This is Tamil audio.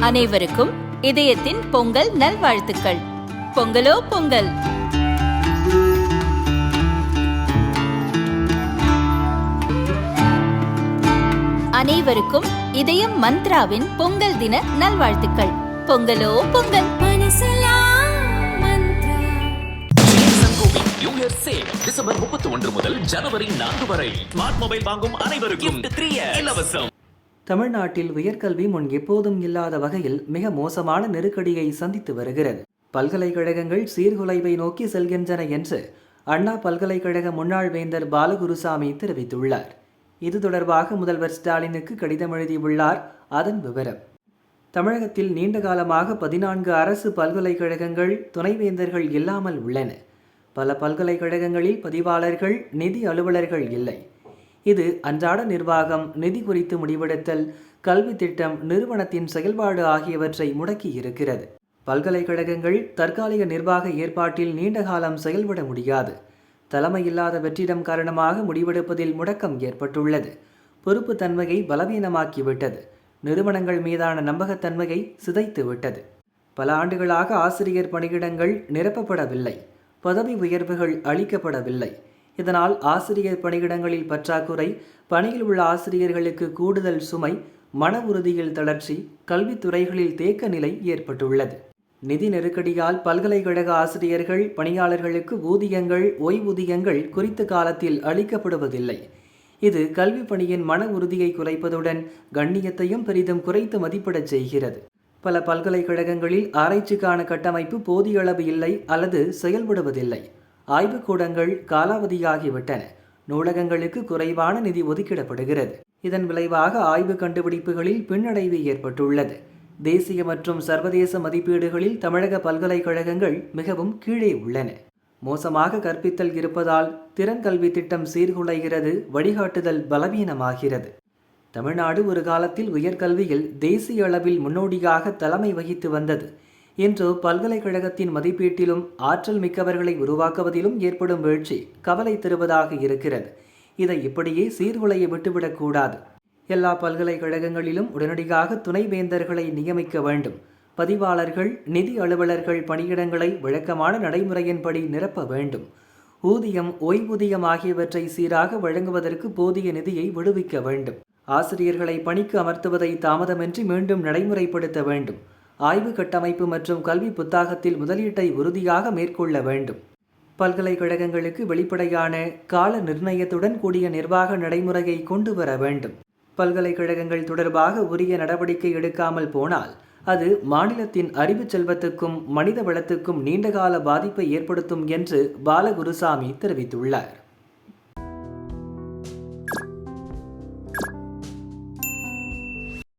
அனைவருக்கும் இதயத்தின் பொங்கல் நல்வாழ்த்துக்கள். பொங்கலோ பொங்கல். அனைவருக்கும் இதயம் மந்த்ராவின் பொங்கல் தின நல்வாழ்த்துக்கள். பொங்கலோ பொங்கல். டிசம்பர் 31 முதல் ஜனவரி 4 வரை ஸ்மார்ட் மொபைல் வாங்கும் அனைவருக்கும் இலவசம். தமிழ்நாட்டில் உயர்கல்வி முன் எப்போதும் இல்லாத வகையில் மிக மோசமான நெருக்கடியை சந்தித்து வருகிறது. பல்கலைக்கழகங்கள் சீர்குலைவை நோக்கி செல்கின்றன என்று அண்ணா பல்கலைக்கழக முன்னாள் வேந்தர் பாலகுருசாமி தெரிவித்துள்ளார். இது தொடர்பாக முதல்வர் ஸ்டாலினுக்கு கடிதம் எழுதியுள்ளார். அதன் விவரம்: தமிழகத்தில் நீண்ட காலமாக 14 அரசு பல்கலைக்கழகங்கள் துணைவேந்தர்கள் இல்லாமல் உள்ளன. பல பல்கலைக்கழகங்களில் பதிவாளர்கள், நிதி அலுவலர்கள் இல்லை. இது அன்றாட நிர்வாகம், நிதி குறித்து முடிவெடுத்தல், கல்வி திட்டம், நிறுவனத்தின் செயல்பாடு ஆகியவற்றை முடக்கி இருக்கிறது. பல்கலைக்கழகங்கள் தற்காலிக நிர்வாக ஏற்பாட்டில் நீண்ட காலம் செயல்பட முடியாது. தலைமை இல்லாத வெற்றிடம் காரணமாக முடிவெடுப்பதில் முடக்கம் ஏற்பட்டுள்ளது. பொறுப்பு தன்மையை பலவீனமாக்கிவிட்டது. நிறுவனங்கள் மீதான நம்பகத்தன்மையை சிதைத்துவிட்டது. பல ஆண்டுகளாக ஆசிரியர் பணியிடங்கள் நிரப்பப்படவில்லை. பதவி உயர்வுகள் அளிக்கப்படவில்லை. இதனால் ஆசிரியர் பணியிடங்களில் பற்றாக்குறை, பணியில் உள்ள ஆசிரியர்களுக்கு கூடுதல் சுமை, மன உறுதியில் தளர்ச்சி, கல்வித்துறைகளில் தேக்க நிலை ஏற்பட்டுள்ளது. நிதி நெருக்கடியால் பல்கலைக்கழக ஆசிரியர்கள், பணியாளர்களுக்கு ஊதியங்கள், ஓய்வூதியங்கள் குறித்த காலத்தில் அளிக்கப்படுவதில்லை. இது கல்வி பணியின் மன உறுதியை குறைப்பதுடன் கண்ணியத்தையும் பெரிதும் குறைத்து மதிப்பிடச் செய்கிறது. பல பல்கலைக்கழகங்களில் ஆராய்ச்சிக்கான கட்டமைப்பு போதிய அளவு இல்லை அல்லது செயல்படுவதில்லை. ஆய்வுக்கூடங்கள் காலாவதியாகிவிட்டன. நூலகங்களுக்கு குறைவான நிதி ஒதுக்கிடப்படுகிறது. இதன் விளைவாக ஆய்வு கண்டுபிடிப்புகளில் பின்னடைவு ஏற்பட்டுள்ளது. தேசிய மற்றும் சர்வதேச மதிப்பீடுகளில் தமிழக பல்கலைக்கழகங்கள் மிகவும் கீழே உள்ளன. மோசமாக கற்பித்தல் இருப்பதால் திறன் கல்வி திட்டம் சீர்குலைகிறது, வழிகாட்டுதல் பலவீனமாகிறது. தமிழ்நாடு ஒரு காலத்தில் உயர்கல்வியில் தேசிய அளவில் முன்னோடியாக தலைமை வகித்து வந்தது. இன்று பல்கலைக்கழகத்தின் மதிப்பீட்டிலும் ஆற்றல் மிக்கவர்களை உருவாக்குவதிலும் ஏற்படும் வீழ்ச்சி கவலை தருவதாக இருக்கிறது. இதை இப்படியே சீர்குலைய விட்டுவிடக்கூடாது. எல்லா பல்கலைக்கழகங்களிலும் உடனடியாக துணைவேந்தர்களை நியமிக்க வேண்டும். பதிவாளர்கள், நிதி அலுவலர்கள் பணியிடங்களை வழக்கமான நடைமுறையின்படி நிரப்ப வேண்டும். ஊதியம், ஓய்வூதியம் ஆகியவற்றை சீராக வழங்குவதற்கு போதிய நிதியை விடுவிக்க வேண்டும். ஆசிரியர்களை பணிக்கு அமர்த்துவதை தாமதமின்றி மீண்டும் நடைமுறைப்படுத்த வேண்டும். ஆய்வு கட்டமைப்பு மற்றும் கல்வி புத்தாக்கத்தில் முதலீட்டை உறுதியாக மேற்கொள்ள வேண்டும். பல்கலைக்கழகங்களுக்கு வெளிப்படையான கால நிர்ணயத்துடன் கூடிய நிர்வாக நடைமுறையை கொண்டு வர வேண்டும். பல்கலைக்கழகங்கள் தொடர்பாக உரிய நடவடிக்கை எடுக்காமல் போனால் அது மாநிலத்தின் அறிவு செல்வத்துக்கும் மனித வளத்துக்கும் நீண்டகால பாதிப்பை ஏற்படுத்தும் என்று பாலகுருசாமி தெரிவித்துள்ளார்.